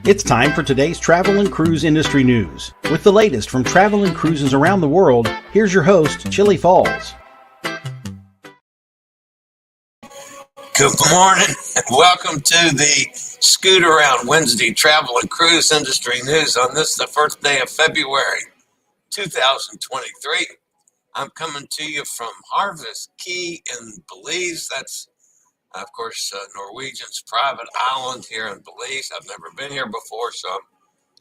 It's time for today's travel and cruise industry news. With the latest from travel and cruises around the world, here's your host, Chillie Falls. Good morning and welcome to the Scootaround Wednesday travel and cruise industry news on this, the first day of February 2023. I'm coming to you from Harvest Cay in Belize. That's, of course, Norwegian's private island here in Belize. I've never been here before, so I'm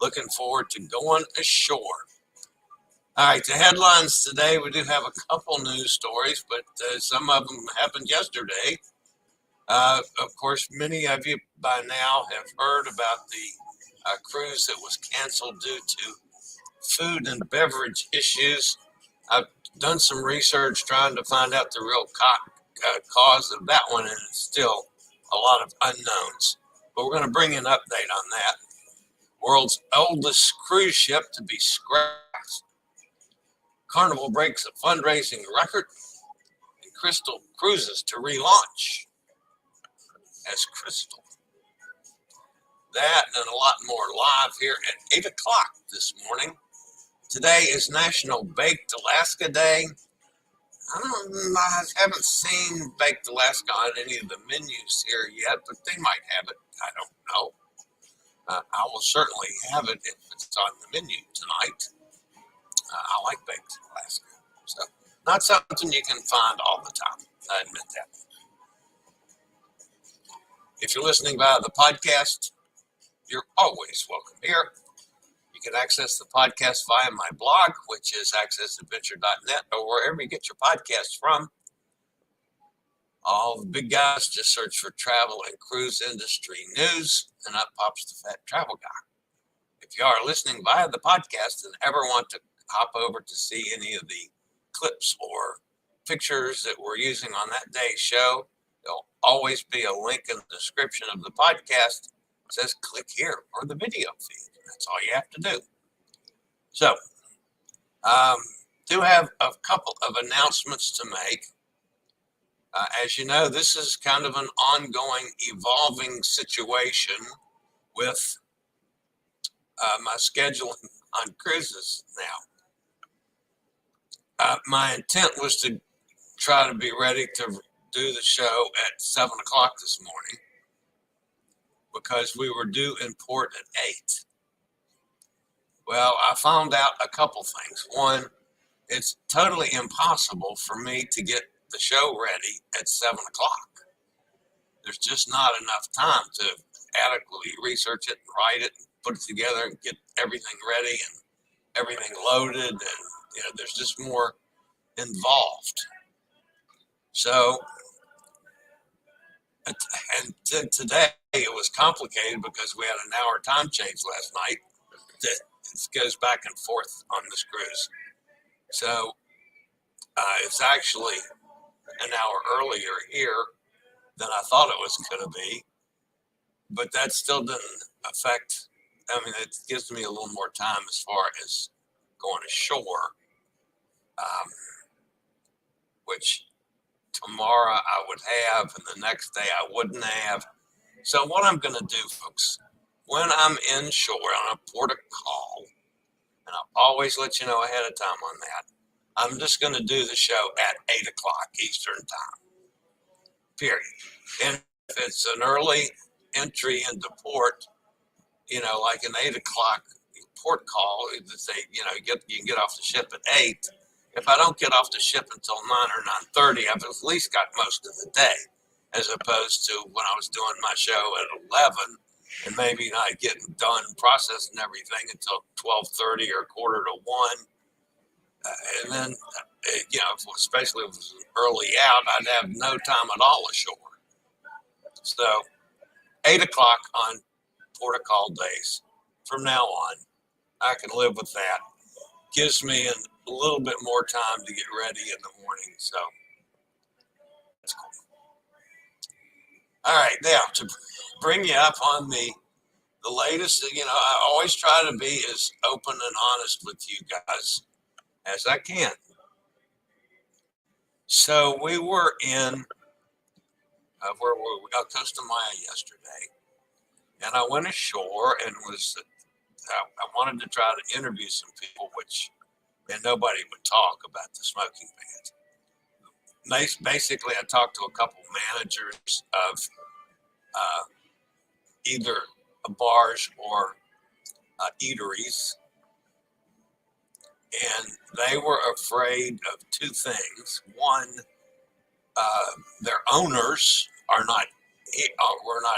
looking forward to going ashore. All right, the headlines today, we do have a couple news stories, but some of them happened yesterday. Of course, many of you by now have heard about the cruise that was canceled due to food and beverage issues. I've done some research trying to find out the real cause of that one, and it's still a lot of unknowns. But we're going to bring you an update on that. World's oldest cruise ship to be scrapped. Carnival breaks a fundraising record. And Crystal cruises to relaunch as Crystal. That and a lot more live here at 8 o'clock this morning. Today is National Baked Alaska Day. I haven't seen Baked Alaska on any of the menus here yet, but they might have it. I don't know. I will certainly have it if it's on the menu tonight. I like Baked Alaska. So, not something you can find all the time. I admit that. If you're listening via the podcast, you're always welcome here. You can access the podcast via my blog, which is accessadventure.net, or wherever you get your podcasts from. All the big guys just search for travel and cruise industry news, and up pops the fat travel guy. If you are listening via the podcast and ever want to hop over to see any of the clips or pictures that we're using on that day's show, there'll always be a link in the description of the podcast. It says click here or the video feed. That's all you have to do. So, do have a couple of announcements to make. As you know, this is kind of an ongoing, evolving situation with my scheduling on cruises now. My intent was to try to be ready to do the show at 7 o'clock this morning because we were due in port at 8. Well, I found out a couple things. One, it's totally impossible for me to get the show ready at 7 o'clock. There's just not enough time to adequately research it, write it, put it together, and get everything ready and everything loaded. And, there's just more involved. So, and today it was complicated because we had an hour time change last night that goes back and forth on this cruise. So it's actually an hour earlier here than I thought it was going to be, but that still didn't affect. It gives me a little more time as far as going ashore, which tomorrow I would have, and the next day I wouldn't have. So what I'm going to do, folks, when I'm inshore on a port of call, and I'll always let you know ahead of time on that, I'm just going to do the show at 8 o'clock Eastern time, period. And if it's an early entry into port, like an 8 o'clock port call, say, you can get off the ship at 8. If I don't get off the ship until 9 or 9:30, I've at least got most of the day, as opposed to when I was doing my show at 11 and maybe not getting done processing everything until 12:30 or quarter to 1. And then, especially if it was early out, I'd have no time at all ashore. So 8 o'clock on port of call days from now on, I can live with that. Gives me a little bit more time to get ready in the morning. So that's cool. All right, now to bring you up on the latest, I always try to be as open and honest with you guys as I can. So we were in, where were we? Costa Maya yesterday. And I went ashore and I wanted to try to interview some people, and nobody would talk about the smoking ban. Basically, I talked to a couple managers of either bars or eateries, and they were afraid of two things. One, their owners were not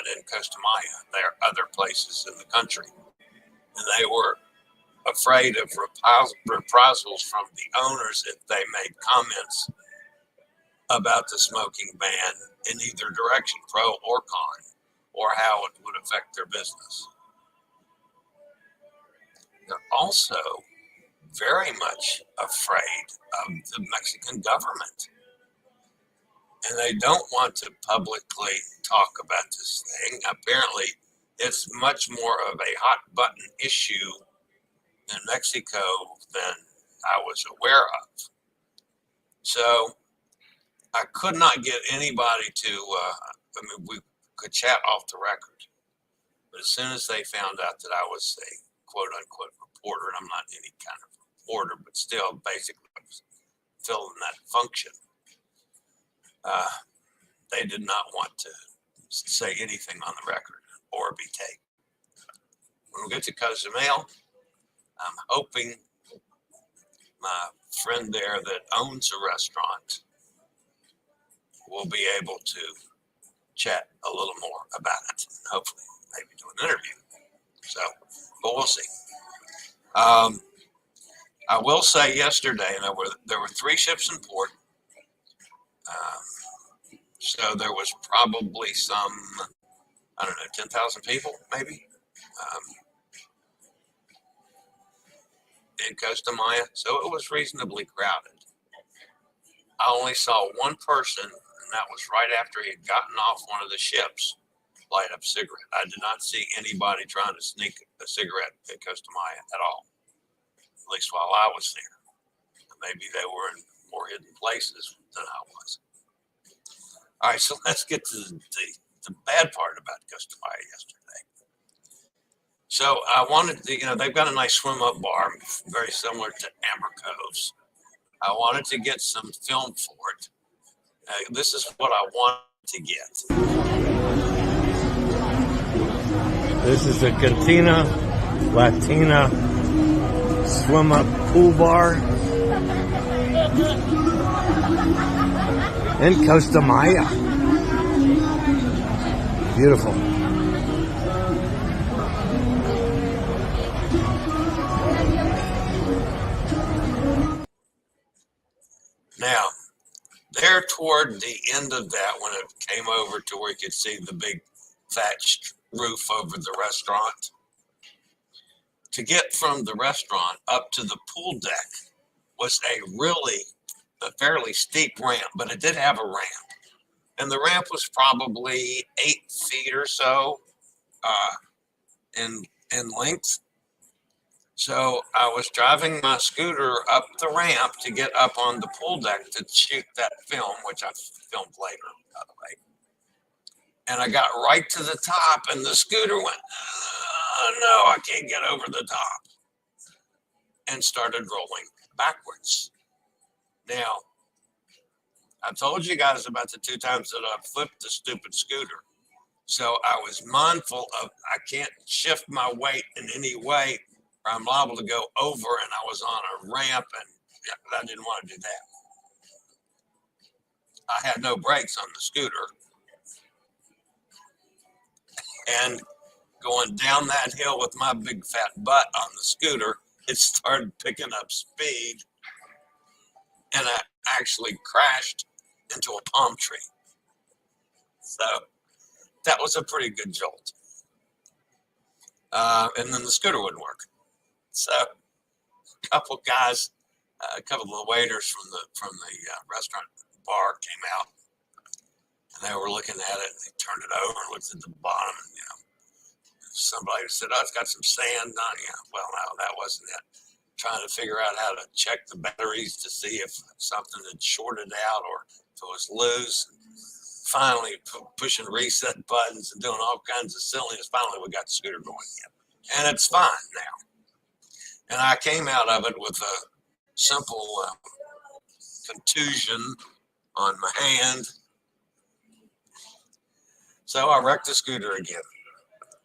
in Costa Maya. They're other places in the country, and they were afraid of reprisals from the owners if they made comments about the smoking ban in either direction, pro or con, or how it would affect their business. They're also very much afraid of the Mexican government. And they don't want to publicly talk about this thing. Apparently, it's much more of a hot button issue in Mexico than I was aware of. So I could not get anybody to, we could chat off the record. But as soon as they found out that I was a quote unquote reporter, and I'm not any kind of reporter, but still basically I was filling that function, they did not want to say anything on the record or be taped. When we get to Cozumel, I'm hoping my friend there that owns a restaurant will be able to chat a little more about it. Hopefully, maybe do an interview. So, but we'll see. I will say yesterday there were 3 ships in port. So there was probably some, 10,000 people maybe in Costa Maya. So it was reasonably crowded. I only saw one person, and that was right after he had gotten off one of the ships, light up a cigarette. I did not see anybody trying to sneak a cigarette in Costa Maya at all, at least while I was there. Maybe they were in more hidden places than I was. All right, so let's get to the bad part about Costa Maya yesterday. So I wanted to, they've got a nice swim up bar, very similar to Amber Cove's. I wanted to get some film for it. This is what I wanted to get. This is the Cantina Latina swim up pool bar in Costa Maya. Beautiful. Now, there toward the end of that, when it came over to where you could see the big thatched roof over the restaurant, to get from the restaurant up to the pool deck was a fairly steep ramp, but it did have a ramp. And the ramp was probably 8 feet or so in length. So I was driving my scooter up the ramp to get up on the pool deck to shoot that film, which I filmed later, by the way. And I got right to the top, and the scooter went, oh, no, I can't get over the top, and started rolling backwards. Now, I told you guys about the 2 times that I flipped the stupid scooter. So I was mindful of I can't shift my weight in any way or I'm liable to go over, and I was on a ramp, and I didn't want to do that. I had no brakes on the scooter. And going down that hill with my big fat butt on the scooter, it started picking up speed, and I actually crashed into a palm tree. So that was a pretty good jolt. And then the scooter wouldn't work. So a couple guys, a couple of the waiters from the restaurant bar came out, and they were looking at it, and they turned it over and looked at the bottom, and somebody said, "Oh, it's got some sand on it." Well, no, that wasn't it. Trying to figure out how to check the batteries to see if something had shorted out or if it was loose. finally pushing reset buttons and doing all kinds of silliness. Finally, we got the scooter going again, and it's fine now. And I came out of it with a simple contusion on my hand. So I wrecked the scooter again.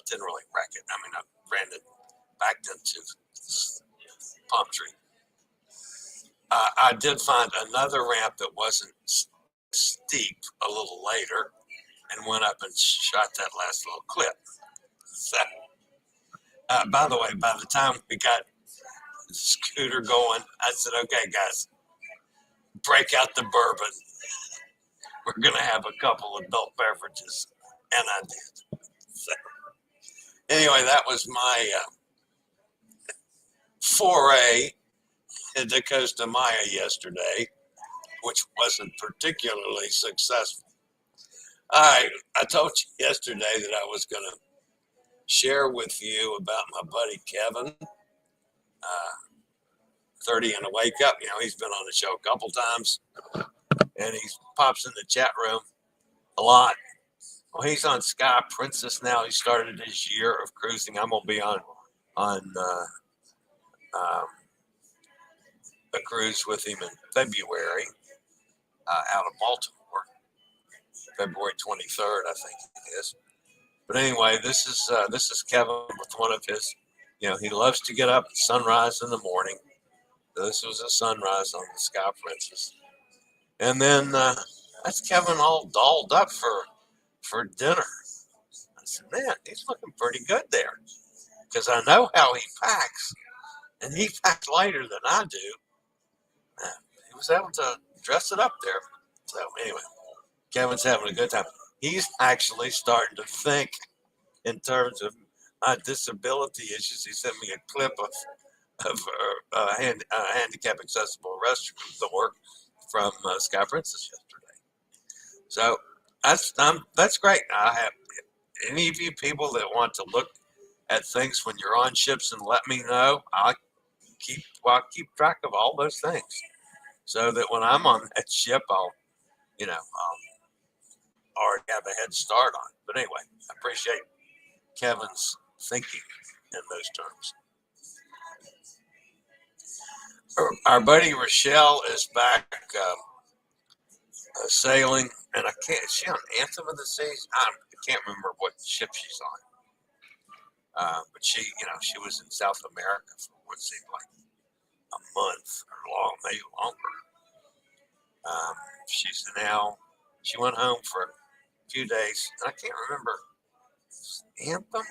Didn't really wreck it. I mean, I ran it backed into this palm tree. I did find another ramp that wasn't steep a little later and went up and shot that last little clip. So, by the way, by the time we got the scooter going, I said, okay, guys, break out the bourbon. We're going to have a couple adult beverages. And I did. So, anyway, that was my foray into Costa Maya yesterday, which wasn't particularly successful. I told you yesterday that I was going to share with you about my buddy Kevin, 30 and a Wake Up. You know, he's been on the show a couple times, and he pops in the chat room a lot. Well, he's on Sky Princess now. He started his year of cruising. I'm going to be on a cruise with him in February out of Baltimore. February 23rd, I think it is. But anyway, this is Kevin with one of his, you know, he loves to get up at sunrise in the morning. So this was a sunrise on the Sky Princess. And then that's Kevin all dolled up for dinner. I said, man, he's looking pretty good there. Because I know how he packs. And he packs lighter than I do. He was able to dress it up there. So anyway, Kevin's having a good time. He's actually starting to think in terms of my disability issues. He sent me a clip of a handicap accessible restroom door from Sky Princess yesterday. So that's great. I have any of you people that want to look at things when you're on ships and let me know. I'll keep track of all those things so that when I'm on that ship, I'll already have a head start on it. But anyway, I appreciate Kevin's thinking in those terms. Our buddy Rochelle is back sailing, and is she on Anthem of the Seas? I can't remember what ship she's on. But she was in South America for what seemed like a month or maybe longer. She went home for a few days. I can't remember. Anthem?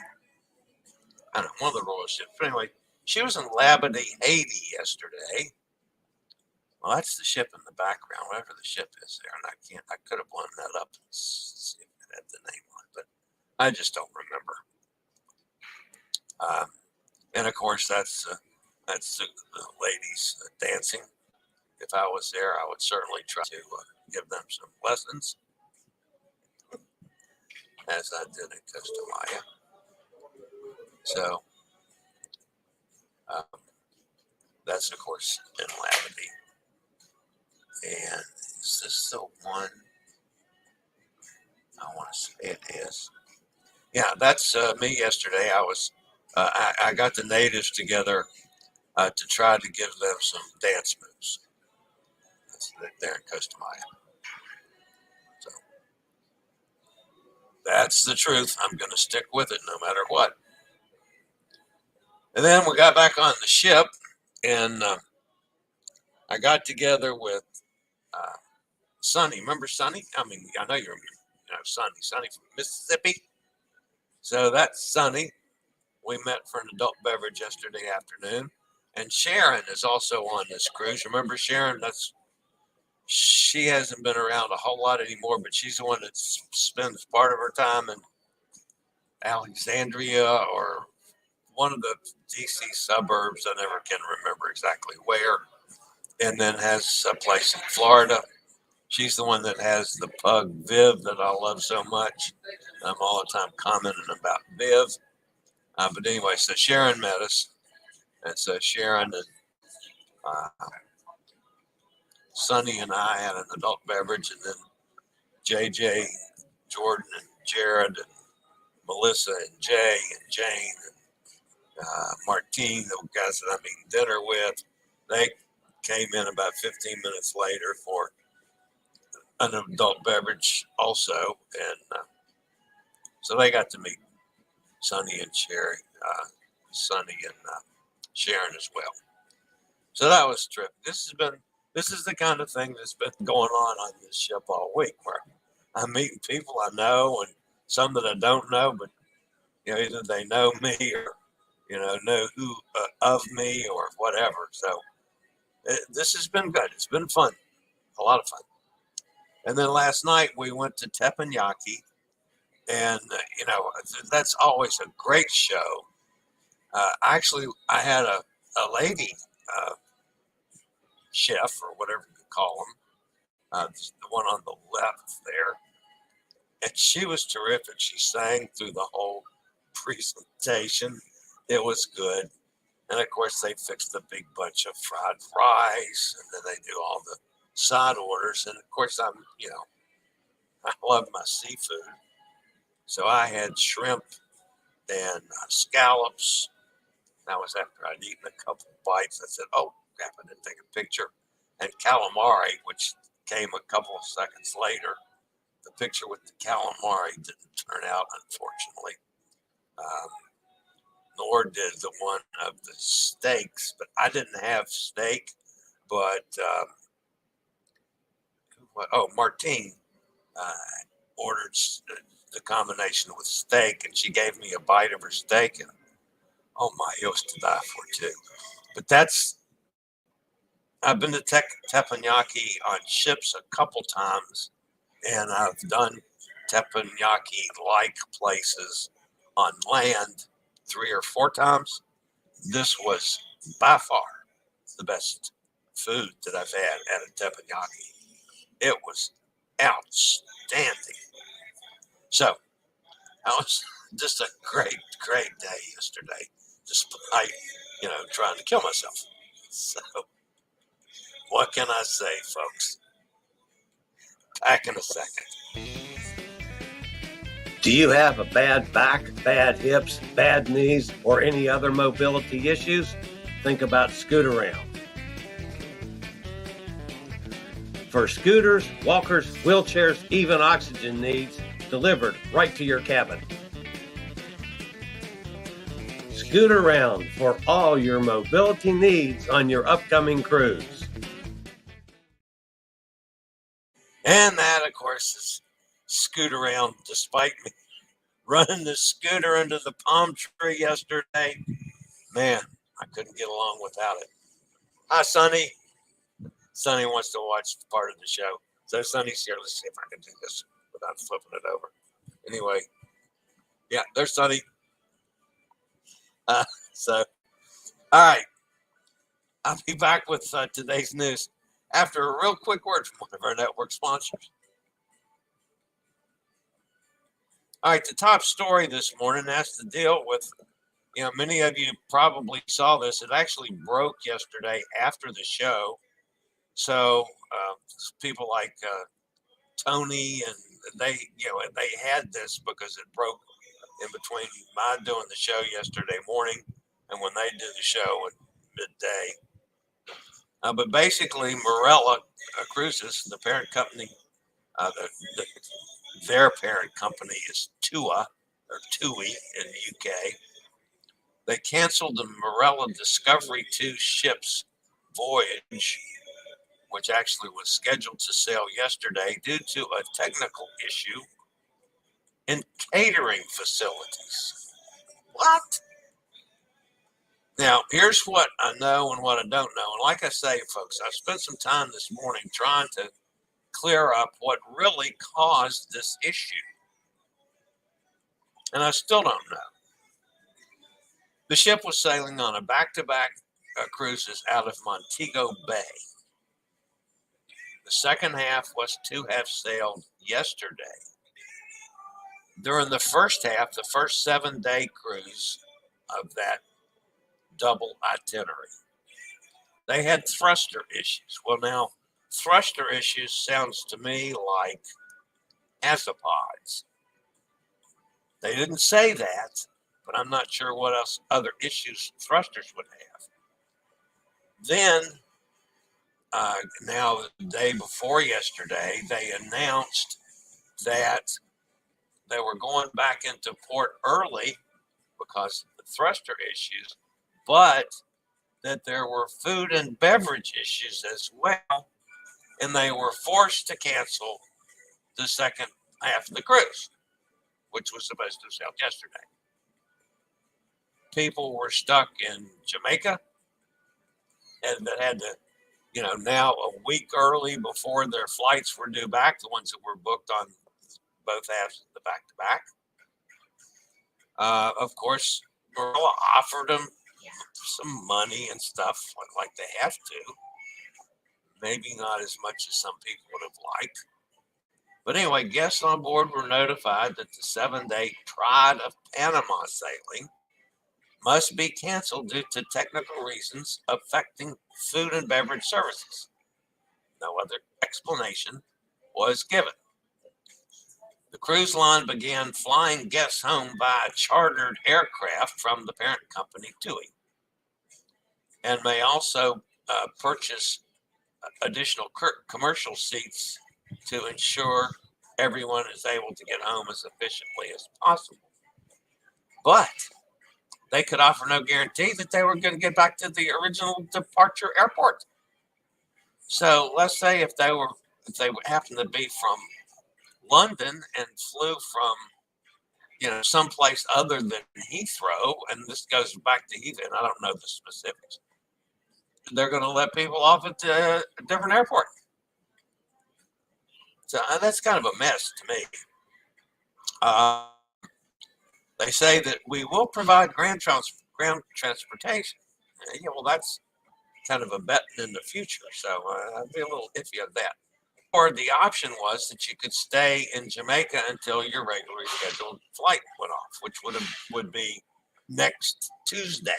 I don't know, one of the royal ships. But anyway, she was in Labadee, Haiti yesterday. Well, that's the ship in the background, whatever the ship is there. And I could have blown that up and see if it had the name on it, but I just don't remember. And of course, that's the ladies dancing. If I was there, I would certainly try to give them some lessons, as I did in Costa Maya. So that's, of course, in Labadee. And is this the one I want to say it is? Yeah, that's me yesterday. I got the natives together to try to give them some dance moves. There in Costa Maya. So that's the truth. I'm going to stick with it no matter what. And then we got back on the ship, and I got together with Sonny. Remember Sonny? I mean, I know you remember Sonny from Mississippi. So that's Sonny. We met for an adult beverage yesterday afternoon. And Sharon is also on this cruise. Remember Sharon? She hasn't been around a whole lot anymore, but she's the one that spends part of her time in Alexandria or one of the DC suburbs. I never can remember exactly where. And then has a place in Florida. She's the one that has the pug Viv that I love so much. I'm all the time commenting about Viv. But anyway, so Sharon met us. And so Sharon and Sonny and I had an adult beverage, and then JJ Jordan and Jared and Melissa and Jay and Jane and Martine, the guys that I'm eating dinner with. They came in about 15 minutes later for an adult beverage also. And so they got to meet Sonny and Sherry, Sonny and Sharon as well. So that was terrific. This is the kind of thing that's been going on this ship all week, where I'm meeting people I know and some that I don't know, but either they know me or know who of me or whatever. So this has been good. It's been fun, a lot of fun. And then last night we went to Teppanyaki, and that's always a great show. Actually, I had a lady chef or whatever you call them, the one on the left there, and she was terrific. She sang through the whole presentation. It was good. And of course, they fixed a big bunch of fried rice, and then they do all the side orders. And of course, I love my seafood. So I had shrimp and scallops. That was after I'd eaten a couple of bites. I said, oh, crap, I didn't take a picture. And calamari, which came a couple of seconds later. The picture with the calamari didn't turn out, unfortunately. Nor did the one of the steaks, but I didn't have steak. But Martine ordered the combination with steak, and she gave me a bite of her steak, and oh my, it was to die for too. But I've been to Teppanyaki on ships a couple times, and I've done teppanyaki-like places on land 3 or 4 times. This was by far the best food that I've had at a teppanyaki. It was outstanding. So that was just a great, great day yesterday, despite, trying to kill myself. So what can I say, folks? Back in a second. Do you have a bad back, bad hips, bad knees, or any other mobility issues? Think about Scootaround. For scooters, walkers, wheelchairs, even oxygen needs, delivered right to your cabin. Scootaround for all your mobility needs on your upcoming cruise. And that, of course, is Scootaround. Despite me running the scooter into the palm tree yesterday, man, I couldn't get along without it. Hi, Sonny. Sonny wants to watch part of the show. So Sonny's here. Let's see if I can do this without flipping it over. Anyway, yeah, there's Sonny. All right. I'll be back with today's news after a real quick word from one of our network sponsors. All right, the top story this morning has to deal with, many of you probably saw this. It actually broke yesterday after the show. So people like Tony, and they had this because it broke in between my doing the show yesterday morning and when they did the show at midday. But basically, Marella Cruises, the parent company, their parent company is TUI in the UK. They canceled the Marella Discovery 2 ship's voyage, which actually was scheduled to sail yesterday due to a technical issue in catering facilities. What? Now, here's what I know and what I don't know. And like I say, folks, I spent some time this morning trying to clear up what really caused this issue. And I still don't know. The ship was sailing on a back-to-back cruises out of Montego Bay. The second half was to have sailed yesterday. During the first half, the first 7-day cruise of that double itinerary, they had thruster issues. Well, now, thruster issues sounds to me like asopods. They didn't say that, but I'm not sure what else other issues thrusters would have. Then, now the day before yesterday, they announced that they were going back into port early because of the thruster issues, but that there were food and beverage issues as well, and they were forced to cancel the second half of the cruise, which was supposed to have sailed yesterday. People were stuck in Jamaica and that had to, now a week early before their flights were due back, the ones that were booked on both halves of the back-to-back. Of course, Marilla offered them some money and stuff like they have to. Maybe not as much as some people would have liked. But anyway, guests on board were notified that the 7-day Pride of Panama sailing must be canceled due to technical reasons affecting food and beverage services. No other explanation was given. The cruise line began flying guests home by chartered aircraft from the parent company, TUI, and may also purchase additional commercial seats to ensure everyone is able to get home as efficiently as possible. But they could offer no guarantee that they were going to get back to the original departure airport. So let's say if they happened to be from London and flew from, someplace other than Heathrow, and this goes back to Heathrow, and I don't know the specifics, they're going to let people off at a different airport. So that's kind of a mess to me. They say that we will provide ground transportation. Yeah, well, that's kind of a bet in the future. So I'd be a little iffy on that. Or the option was that you could stay in Jamaica until your regularly scheduled flight went off, which would be next Tuesday.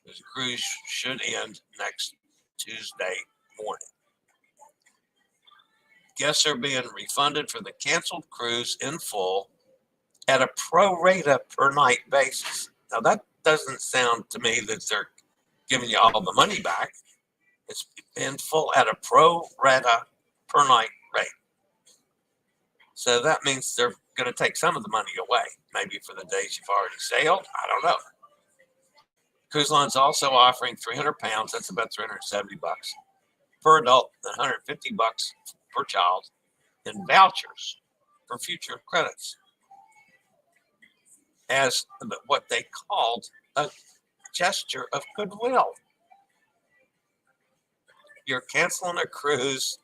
The cruise should end next Tuesday morning. Guests are being refunded for the canceled cruise in full at a pro rata per night basis. Now that doesn't sound to me that they're giving you all the money back. It's in full at a pro rata per night rate. So that means they're going to take some of the money away, maybe for the days you've already sailed. I don't know. Cruise line's also offering 300 pounds, that's about $370 per adult, and $150 per child in vouchers for future credits as what they called a gesture of goodwill. You're canceling a cruise,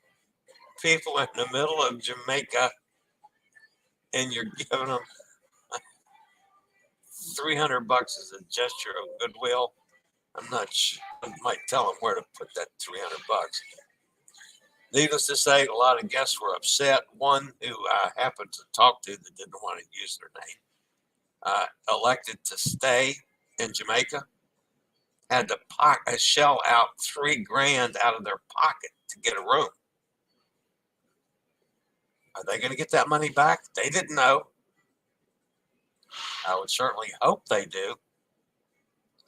people in the middle of Jamaica, and you're giving them $300 as a gesture of goodwill. I'm not sure. I might tell them where to put that $300. Needless to say, a lot of guests were upset. One who I happened to talk to that didn't want to use their name elected to stay in Jamaica, had to shell out $3,000 out of their pocket to get a room. Are they going to get that money back? They didn't know. I would certainly hope they do.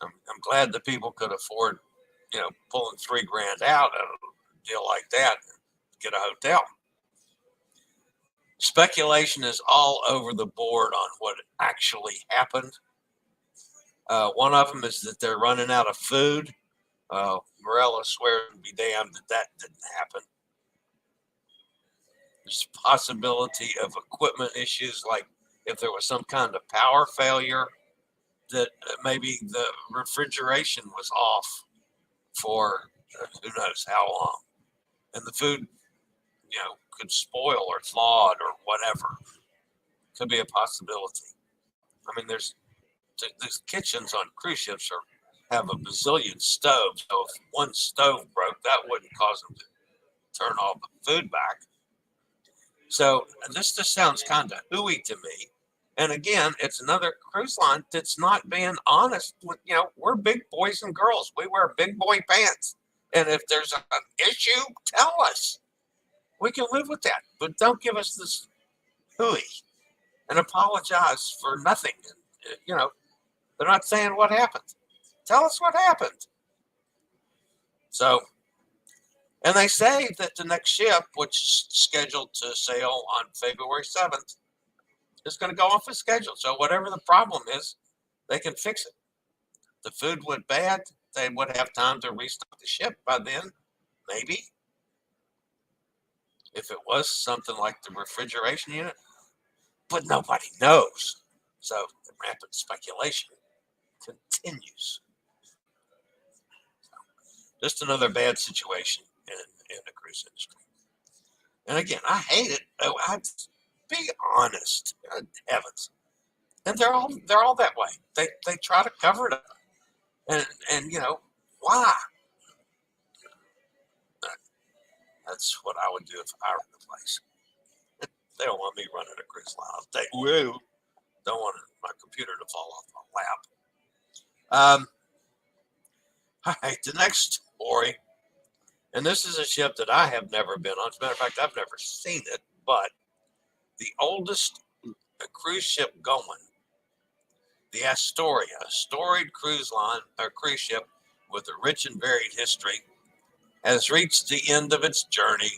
I'm glad that people could afford, pulling $3,000 out of a deal like that and get a hotel. Speculation is all over the board on what actually happened. One of them is that they're running out of food. Morella swears to be damned that didn't happen. There's a possibility of equipment issues, like if there was some kind of power failure, that maybe the refrigeration was off for who knows how long. And the food, could spoil or thawed or whatever. Could be a possibility. I mean, there's kitchens on cruise ships have a bazillion stoves. So if one stove broke, that wouldn't cause them to turn all the food back. So this just sounds kind of hooey to me. And again, it's another cruise line that's not being honest with, we're big boys and girls. We wear big boy pants. And if there's an issue, tell us. We can live with that. But don't give us this hooey and apologize for nothing. They're not saying what happened. Tell us what happened. So, and they say that the next ship, which is scheduled to sail on February 7th, is going to go off the schedule. So whatever the problem is, they can fix it. The food went bad. They would have time to restock the ship by then, maybe. If it was something like the refrigeration unit, but nobody knows. So the rampant speculation continues. Just another bad situation in the cruise industry. And again, I hate it. I'd be honest, heavens. And they're all that way. They try to cover it up. And why? That's what I would do if I ran the place. They don't want me running a cruise line. I'll take woo. Don't want my computer to fall off my lap. All right, the next story, and this is a ship that I have never been on. As a matter of fact, I've never seen it, but the oldest cruise ship going, the Astoria, a storied cruise ship with a rich and varied history, has reached the end of its journey.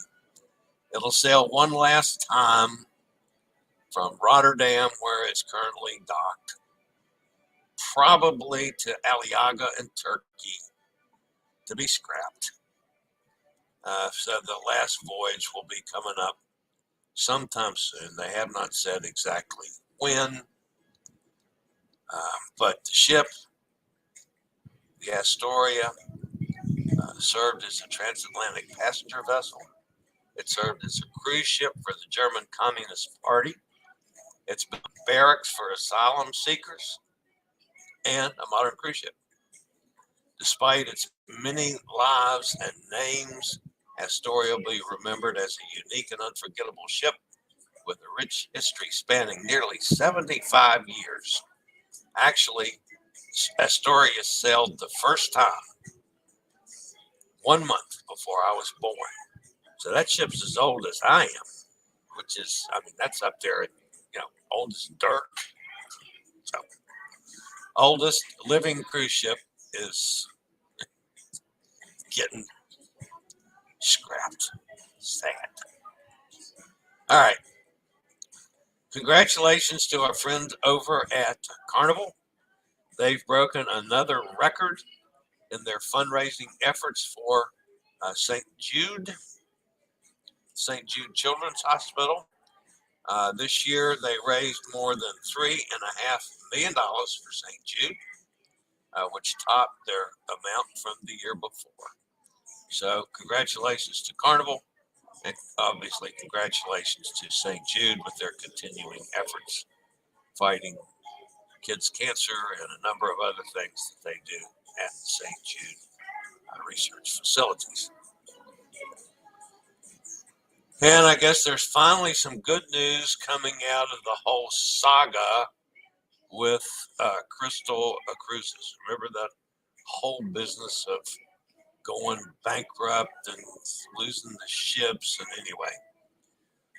It'll sail one last time from Rotterdam, where it's currently docked, probably to Aliaga in Turkey, to be scrapped. So the last voyage will be coming up sometime soon. They have not said exactly when, but the ship, the Astoria, served as a transatlantic passenger vessel. It served as a cruise ship for the German Communist Party. It's been barracks for asylum seekers and a modern cruise ship. Despite its many lives and names, Astoria will be remembered as a unique and unforgettable ship with a rich history spanning nearly 75 years. Actually, Astoria sailed the first time 1 month before I was born. So that ship's as old as I am, which is, that's up there, old as dirt. So, oldest living cruise ship is getting scrapped. Sad. All right. Congratulations to our friends over at Carnival. They've broken another record in their fundraising efforts for St. Jude Children's Hospital. This year, they raised more than $3.5 million for St. Jude, which topped their amount from the year before. So congratulations to Carnival, and obviously congratulations to St. Jude with their continuing efforts fighting kids' cancer and a number of other things that they do at St. Jude research facilities. And I guess there's finally some good news coming out of the whole saga with Crystal Cruises. Remember that whole business of going bankrupt and losing the ships? And anyway,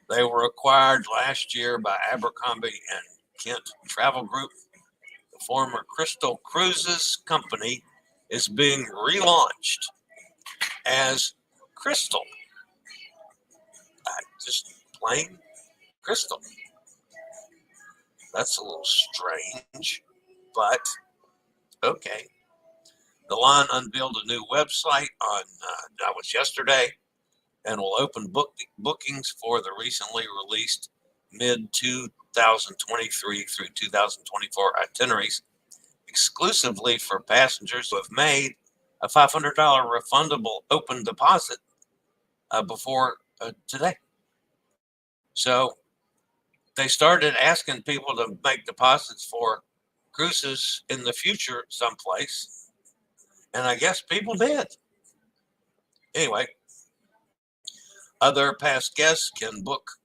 they were acquired last year by Abercrombie and Kent Travel Group. The former Crystal Cruises company is being relaunched as Crystal. Just plain Crystal. That's a little strange, but okay. The line unveiled a new website that was yesterday, and will open bookings for the recently released mid-2023 through 2024 itineraries exclusively for passengers who have made a $500 refundable open deposit before today. So they started asking people to make deposits for cruises in the future someplace, and I guess people did. Anyway, other past guests can book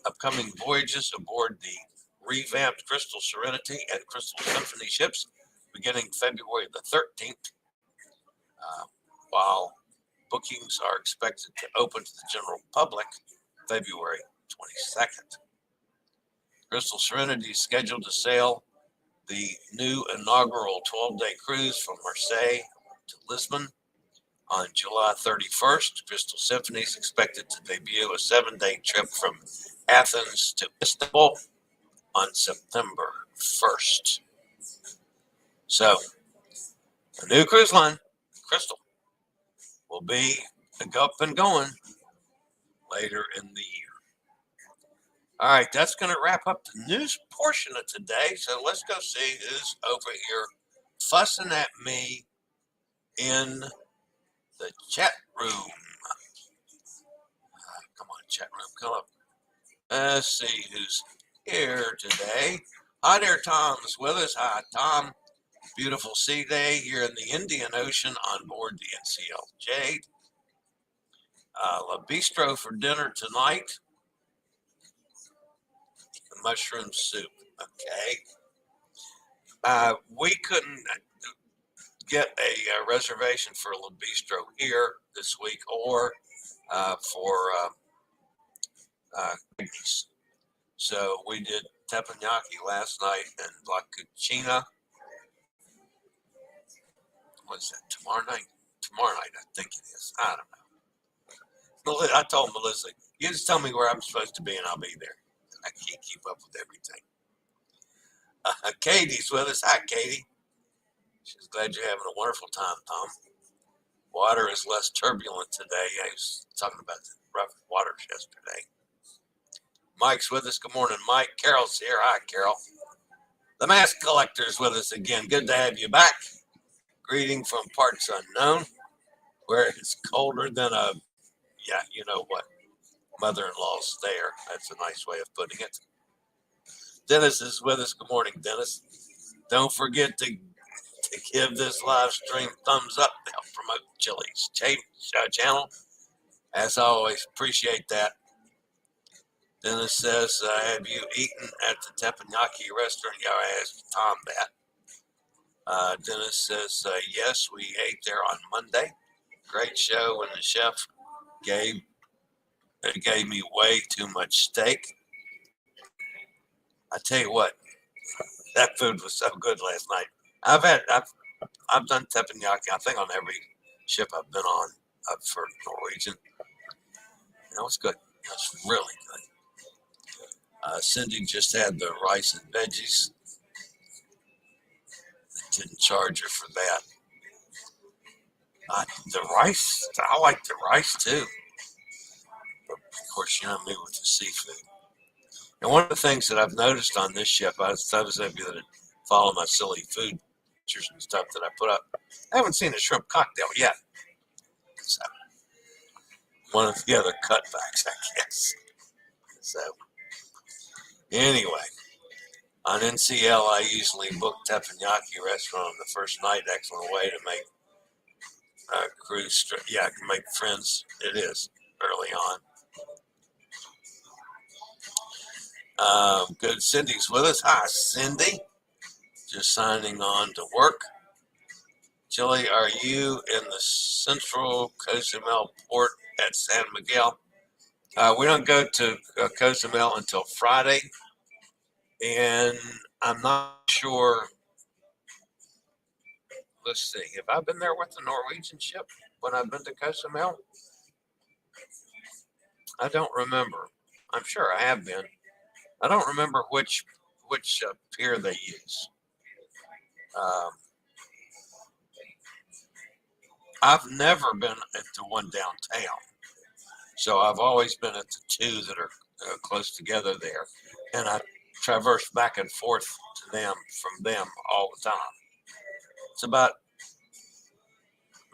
upcoming voyages aboard the revamped Crystal Serenity and Crystal Symphony ships beginning February the 13th, while bookings are expected to open to the general public February 22nd. Crystal Serenity is scheduled to sail the new inaugural 12-day cruise from Marseille to Lisbon on July 31st. Crystal Symphony is expected to debut a 7-day trip from Athens to Istanbul on September 1st. So, the new cruise line, Crystal, will be up and going later in the year. All right, that's going to wrap up the news portion of today. So let's go see who's over here fussing at me in the chat room. Come on, chat room, come up. Let's see who's here today. Hi there, Tom's with us. Hi, Tom. Beautiful sea day here in the Indian Ocean on board the NCL Jade. La Bistro for dinner tonight. Mushroom soup. Okay. We couldn't get a reservation for La Bistro here this week or for Ignis. So we did teppanyaki last night and La Cucina. What's that? Tomorrow night? Tomorrow night, I think it is. I don't know. I told Melissa, you just tell me where I'm supposed to be and I'll be there. I can't keep up with everything. Katie's with us. Hi, Katie. She's glad you're having a wonderful time, Tom. Water is less turbulent today. I was talking about the rough waters yesterday. Mike's with us. Good morning, Mike. Carol's here. Hi, Carol. The Mask Collector's with us again. Good to have you back. Greeting from parts unknown, where it's colder than a, yeah, you know what, mother-in-law's there. That's a nice way of putting it. Dennis is with us. Good morning, Dennis. Don't forget to give this live stream thumbs up to help promote Chillie's channel. As always, appreciate that. Dennis says, have you eaten at the teppanyaki restaurant? Yeah, I asked Tom that. Dennis says, yes, we ate there on Monday. Great show, and the chef gave me way too much steak. I tell you what, that food was so good last night. I've done teppanyaki, I think, on every ship I've been on for Norwegian. You know, it's good. It's really good. Cindy just had the rice and veggies. Didn't charge her for that. The rice, I like the rice too. But of course, you know me with the seafood. And one of the things that I've noticed on this ship, those of you that follow my silly food pictures and stuff that I put up, I haven't seen a shrimp cocktail yet. So, one of the other cutbacks, I guess. So, anyway. On NCL, I usually book teppanyaki restaurant on the first night. Excellent way to make cruise trip. Yeah, make friends. It is early on. Good. Cindy's with us. Hi, Cindy. Just signing on to work. Chillie, are you in the central Cozumel port at San Miguel? We don't go to Cozumel until Friday. And I'm not sure. Let's see. Have I been there with the Norwegian ship when I've been to Cozumel? I don't remember. I'm sure I have been. I don't remember which pier they use. I've never been to one downtown, so I've always been at the two that are close together there, and I traverse back and forth to them from them all the time. It's about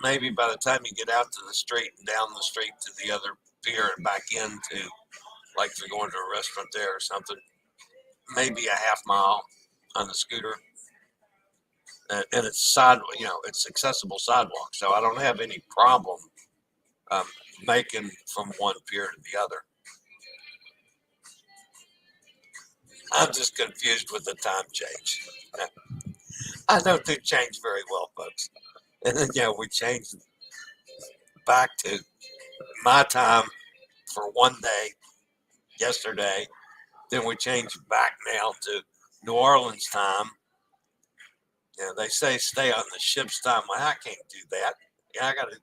maybe by the time you get out to the street and down the street to the other pier and back into, like if you're going to a restaurant there or something, maybe a half mile on the scooter. And it's it's accessible sidewalk, so I don't have any problem making from one pier to the other. I'm just confused with the time change. I don't do change very well, folks. And then, we changed back to my time for one day yesterday. Then we changed back now to New Orleans time. Yeah, they say stay on the ship's time. Well, I can't do that. Yeah, I got to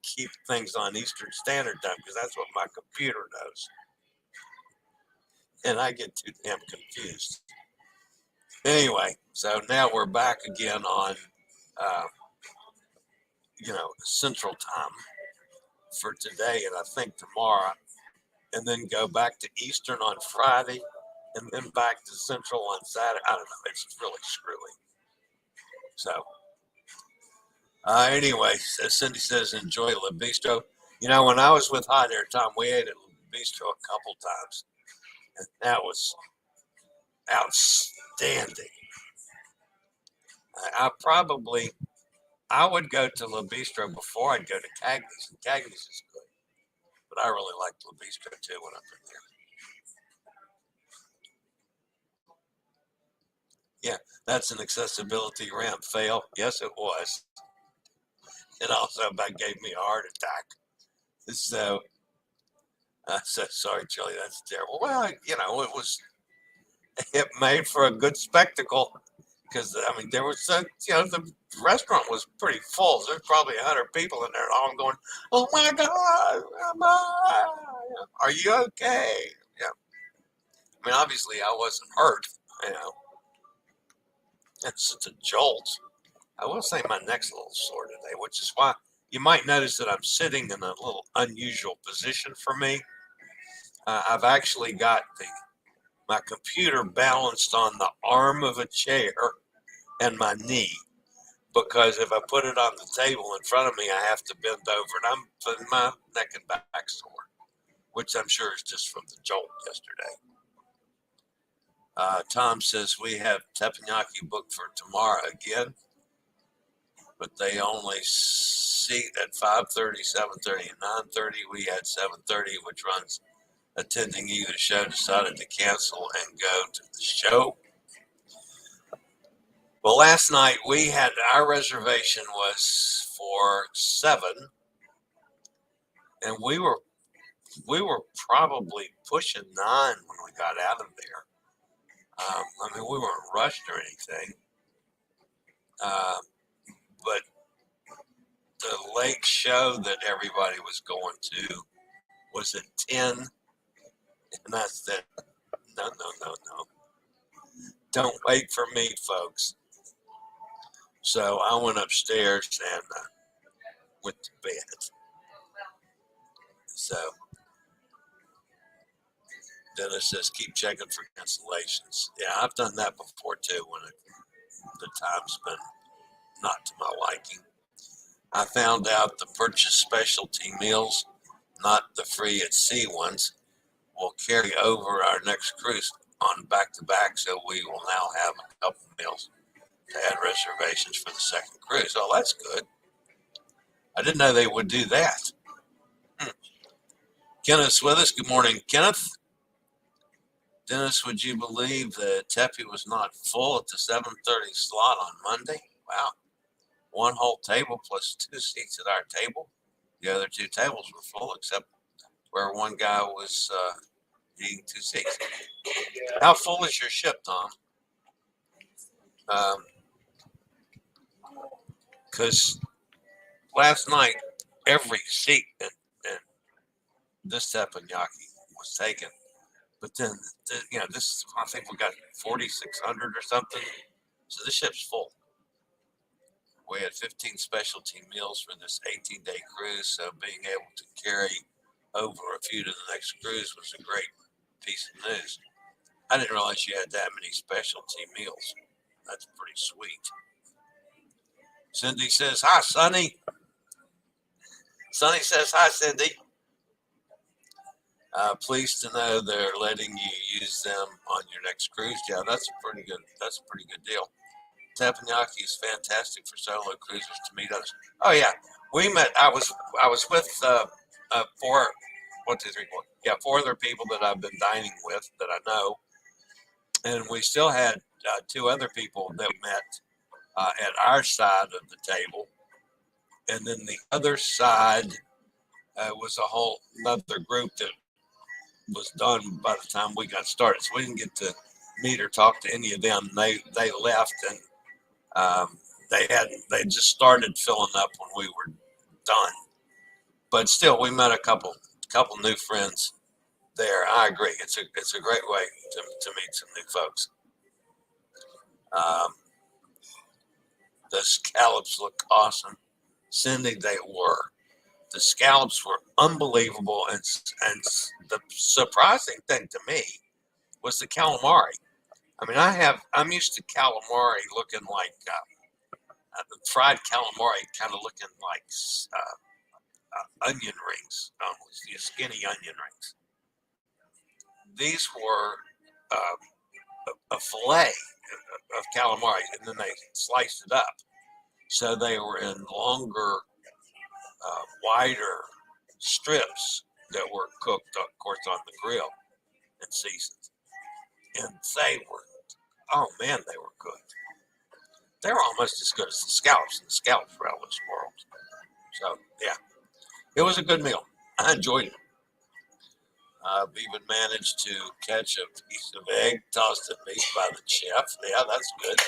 keep things on Eastern Standard Time because that's what my computer knows. And I get too damn confused. Anyway, so now we're back again on, Central Time for today, and I think tomorrow, and then go back to Eastern on Friday, and then back to Central on Saturday. I don't know. It's really screwy. So, anyway, as Cindy says, enjoy Le Bistro. You know, when I was with Hot Air Tom, we ate at Le Bistro a couple times, and that was outstanding. I would go to Le Bistro before I'd go to Cagney's, and Cagney's is good. But I really liked Le Bistro too when I've been there. Yeah, that's an accessibility ramp fail. Yes, it was. It also about gave me a heart attack. So I said, sorry, Chillie, that's terrible. Well, it made for a good spectacle because, I mean, there was, the restaurant was pretty full. There's probably 100 people in there all going, oh my God, are you okay? Yeah. I mean, obviously I wasn't hurt, It's just a jolt. I will say my neck's a little sore today, which is why you might notice that I'm sitting in a little unusual position for me. I've actually got my computer balanced on the arm of a chair and my knee, because if I put it on the table in front of me, I have to bend over, and I'm putting my neck and back sore, which I'm sure is just from the jolt yesterday. Tom says we have teppanyaki booked for tomorrow again, but they only seat at 5:30, 7:30, and 9:30. We had 7:30, which runs attending either show decided to cancel and go to the show. Well, last night we had our reservation was for 7, and we were probably pushing 9 when we got out of there. I mean, we weren't rushed or anything, but the lake show that everybody was going to was at 10, and I said, no. Don't wait for me, folks. So I went upstairs and went to bed. So Dennis says, keep checking for cancellations. Yeah, I've done that before too when the time's been not to my liking. I found out the purchase specialty meals, not the free at sea ones, will carry over our next cruise on back-to-back, so we will now have a couple meals to add reservations for the second cruise. Oh, that's good. I didn't know they would do that. Kenneth's with us. Good morning, Kenneth. Dennis, would you believe that Teppy was not full at the 7:30 slot on Monday? Wow. One whole table plus 2 seats at our table. The other 2 tables were full, except where one guy was eating 2 seats. How full is your ship, Tom? Because last night, every seat in this teppanyaki was taken. But then, this, I think we got 4,600 or something. So the ship's full. We had 15 specialty meals for this 18-day cruise. So being able to carry over a few to the next cruise was a great piece of news. I didn't realize you had that many specialty meals. That's pretty sweet. Cindy says, hi, Sonny. Sonny says, hi, Cindy. Pleased to know they're letting you use them on your next cruise. Yeah, that's a pretty good deal. Teppanyaki is fantastic for solo cruisers to meet others. Oh yeah, we met. I was with 4 other people that I've been dining with that I know, and we still had 2 other people that we met at our side of the table, and then the other side was a whole another group that was done by the time we got started. So we didn't get to meet or talk to any of them. They left, and they just started filling up when we were done. But still, we met a couple new friends there. I agree. It's a great way to meet some new folks. The scallops look awesome. Cindy, they were. The scallops were unbelievable, and the surprising thing to me was the calamari. I mean, I'm used to calamari looking like fried calamari, kind of looking like onion rings, skinny onion rings. These were a fillet of calamari, and then they sliced it up, so they were in longer, wider strips that were cooked, of course, on the grill and seasoned. And they were, oh man, they were good. They were almost as good as the scallops in the scallop relish world. So yeah, it was a good meal. I enjoyed it. I've even managed to catch a piece of egg tossed at me by the chef. Yeah, that's good.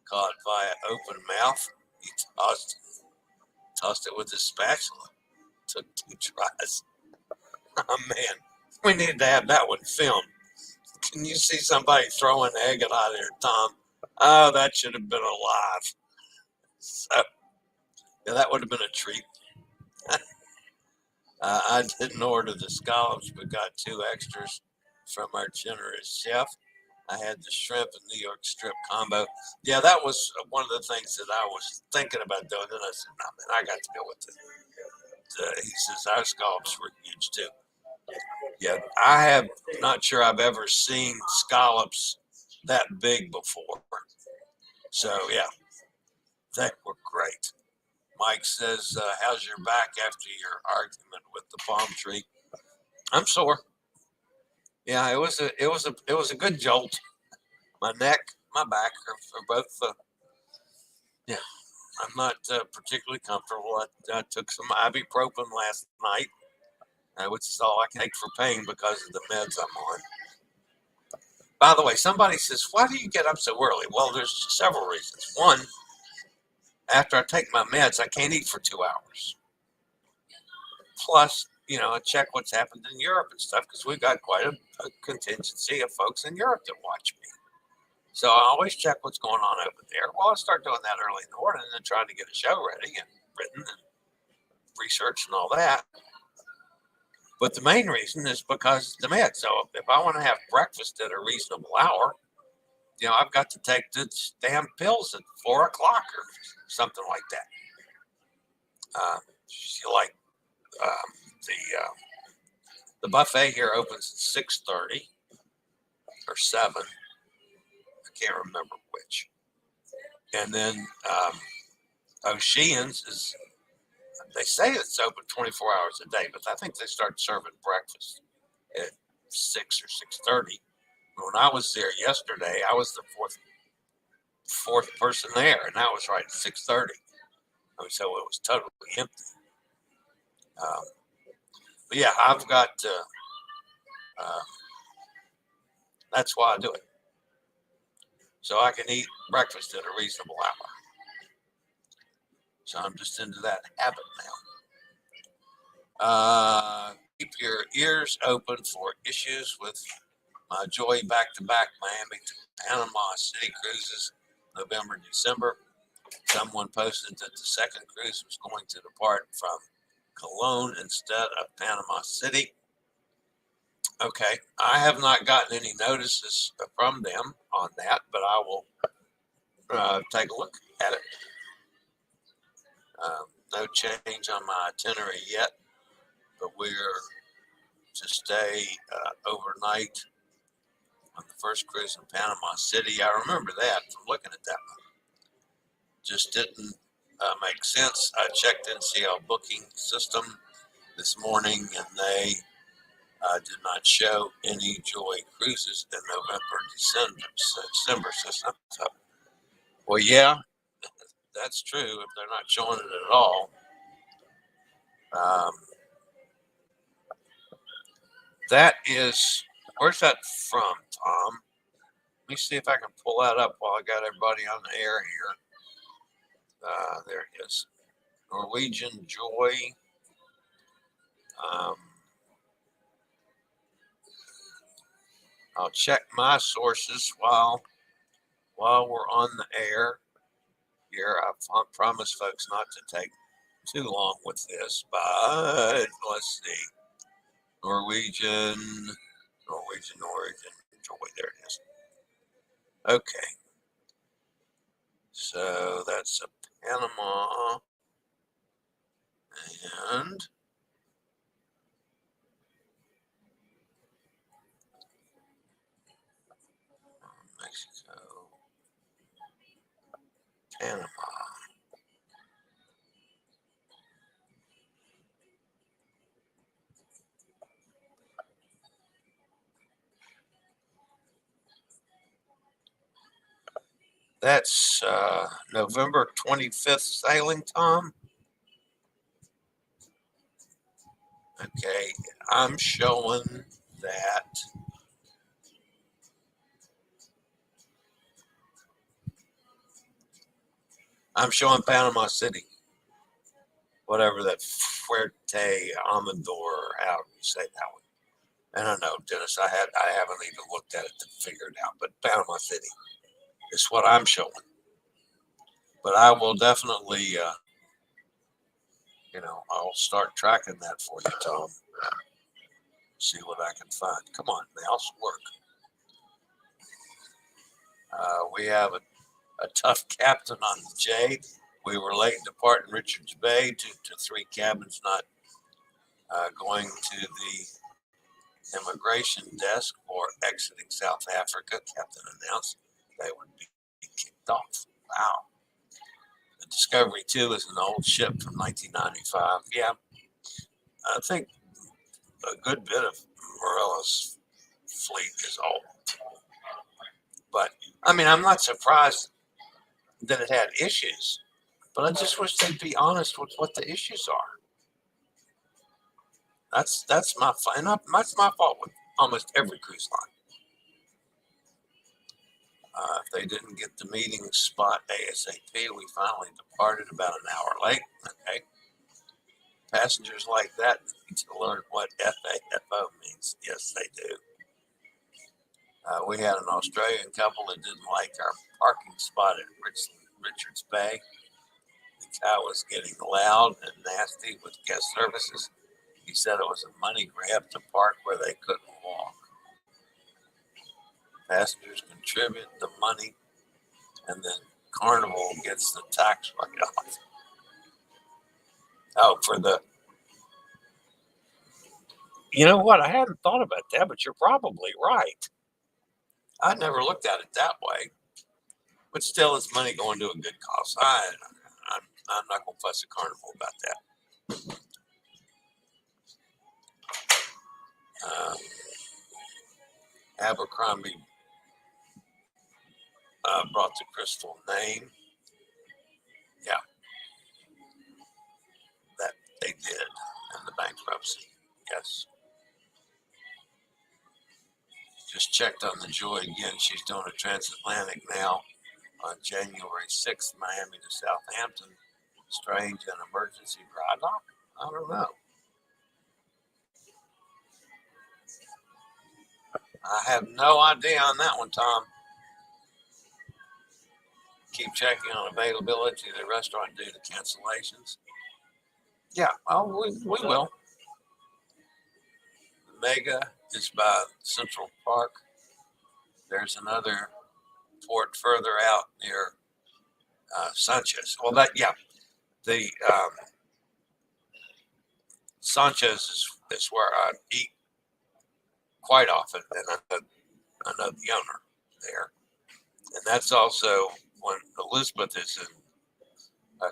Caught via open mouth. He tossed it with his spatula. Took 2 tries. Oh man, we need to have that one filmed. Can you see somebody throw an egg out of there, Tom? Oh, that should have been alive. So, yeah, that would have been a treat. I didn't order the scallops, but got 2 extras from our generous chef. I had the shrimp and New York strip combo. Yeah, that was one of the things that I was thinking about doing. And I said, no, man, I got to go with it. He says, our scallops were huge too. Yeah, I have not sure I've ever seen scallops that big before. So, yeah, they were great. Mike says, how's your back after your argument with the palm tree? I'm sore. Yeah, it was a good jolt. My neck, my back are both. Yeah, I'm not particularly comfortable. I took some ibuprofen last night, which is all I can take for pain because of the meds I'm on. By the way, somebody says, why do you get up so early? Well, there's several reasons. One, after I take my meds, I can't eat for 2 hours. Plus, I check what's happened in Europe and stuff, because we've got quite a contingency of folks in Europe that watch me. So I always check what's going on over there. Well, I start doing that early in the morning and then trying to get a show ready and written and research and all that. But the main reason is because the meds. So if I want to have breakfast at a reasonable hour, I've got to take the damn pills at 4 o'clock or something like that. The buffet here opens at 6:30 or 7. I can't remember which. And then O'Sheehan's is, they say it's open 24 hours a day, but I think they start serving breakfast at 6 or 6:30. When I was there yesterday, I was the fourth person there, and that was right at 6:30. So it was totally empty. But yeah, I've got. That's why I do it, so I can eat breakfast at a reasonable hour. So I'm just into that habit now. Keep your ears open for issues with my Joy back-to-back Miami to Panama City cruises, November, December. Someone posted that the second cruise was going to depart from Cologne instead of Panama City. Okay, I have not gotten any notices from them on that, but I will take a look at it. No change on my itinerary yet, but we're to stay overnight on the first cruise in Panama City. I remember that from looking at that one. Just didn't make sense. I checked NCL booking system this morning, and they did not show any Joy cruises in November, December system. So, well, yeah, that's true. If they're not showing it at all, That is, where's that from, Tom? Let me see if I can pull that up while I got everybody on the air here. There it is. Norwegian Joy. I'll check my sources while we're on the air here. I promise folks not to take too long with this, but let's see. Norwegian Joy. There it is. Okay. So that's a Panama and Mexico, Panama. That's November 25th sailing, Tom. Okay, I'm showing that Panama City, whatever that Fuerte Amador, how you say that one. I don't know, Dennis. I haven't even looked at it to figure it out, but Panama City is what I'm showing. But I will definitely, I'll start tracking that for you, Tom. See what I can find. Come on, mouse, work. We have a tough captain on the Jade. We were late departing Richards Bay due to 3 cabins not going to the immigration desk or exiting South Africa. Captain announced they would be kicked off. Wow. The Discovery 2 is an old ship from 1995. Yeah, I think a good bit of Morella's fleet is old. But, I mean, I'm not surprised that it had issues, but I just wish they'd be honest with what the issues are. That's my fault with almost every cruise line. If they didn't get the meeting spot ASAP, we finally departed about an hour late. Okay. Passengers like that need to learn what FAFO means. Yes, they do. We had an Australian couple that didn't like our parking spot at Richards Bay. The guy was getting loud and nasty with guest services. He said it was a money grab to park where they couldn't walk. Passengers contribute the money, and then Carnival gets the tax write-off. Oh, you know what? I hadn't thought about that, but you're probably right. I never looked at it that way. But still, it's money going to a good cause. I'm not going to fuss at Carnival about that. Abercrombie brought the crystal name. Yeah, that they did in the bankruptcy. Yes. Just checked on the Joy again. She's doing a transatlantic now on January 6th, Miami to Southampton. Strange and emergency dry dock? I don't know. I have no idea on that one, Tom. Keep checking on availability of the restaurant due to cancellations. Yeah, we will. Mega is by Central Park. There's another port further out near Sanchez. Well, the Sanchez is where I eat quite often, and I know the owner there. And that's also when Elizabeth is in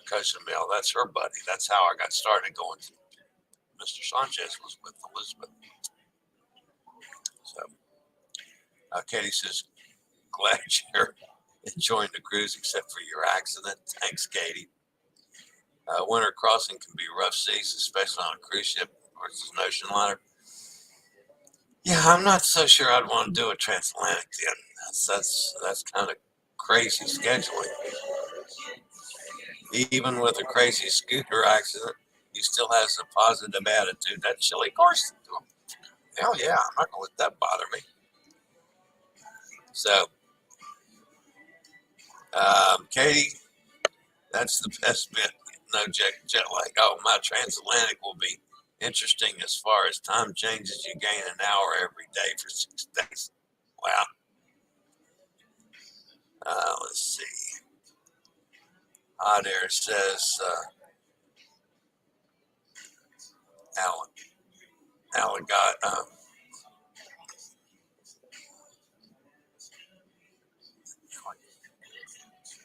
Cozumel. That's her buddy. That's how I got started going to Mr. Sanchez was with Elizabeth. So Katie says, glad you're enjoying the cruise except for your accident. Thanks, Katie. Winter crossing can be rough seas, especially on a cruise ship versus an ocean liner. Yeah, I'm not so sure I'd want to do a transatlantic then. That's kind of crazy scheduling. Even with a crazy scooter accident, he still has a positive attitude. That Chillie course. Hell yeah, I'm not gonna let that bother me. So, Katie, that's the best bit. No jet lag. Oh, my transatlantic will be interesting as far as time changes. You gain an hour every day for 6 days. Wow. Let's see. Hot Air says, Alan got,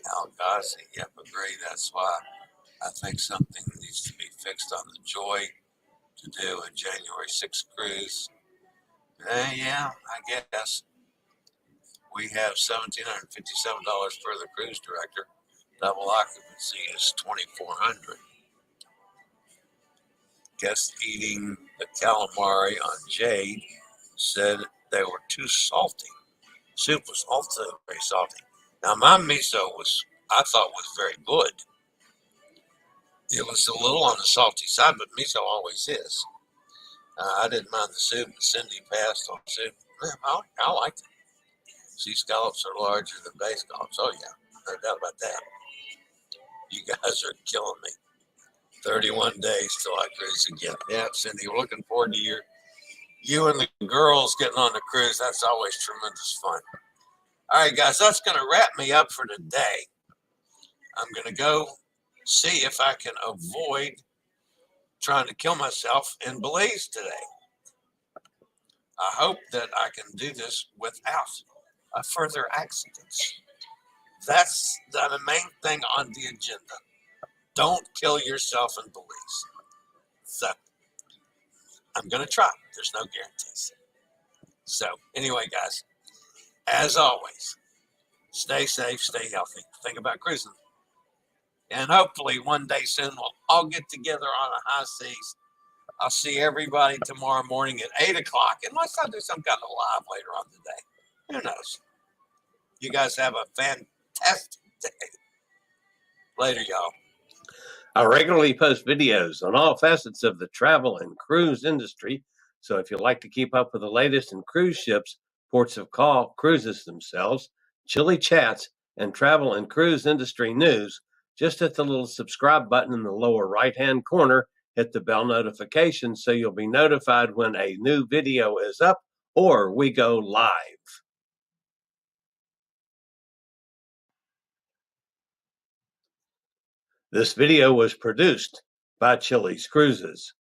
Algassi, yep, agree. That's why I think something needs to be fixed on the Joy to do a January 6th cruise. Yeah, I guess. We have $1,757 for the cruise director. Double occupancy is $2,400. Guest eating the calamari on Jade said they were too salty. Soup was also very salty. Now my miso I thought was very good. It was a little on the salty side, but miso always is. I didn't mind the soup, but Cindy passed on soup. I liked it. Sea scallops are larger than bay scallops. Oh yeah, no doubt about that. You guys are killing me. 31 days till I cruise again. Yeah, Cindy, we're looking forward to you and the girls getting on the cruise. That's always tremendous fun. All right, guys, that's going to wrap me up for today. I'm going to go see if I can avoid trying to kill myself in Belize today. I hope that I can do this without a further accidents. That's the main thing on the agenda. Don't kill yourself in Belize. So I'm going to try. There's no guarantees. So anyway, guys, as always, stay safe, stay healthy. Think about cruising. And hopefully one day soon we'll all get together on the high seas. I'll see everybody tomorrow morning at 8 o'clock, unless I do some kind of live later on today. Who knows? You guys have a fantastic day. Later, y'all. I regularly post videos on all facets of the travel and cruise industry. So if you'd like to keep up with the latest in cruise ships, ports of call, cruises themselves, Chillie chats, and travel and cruise industry news, just hit the little subscribe button in the lower right-hand corner, hit the bell notification so you'll be notified when a new video is up or we go live. This video was produced by Chillie's Cruises.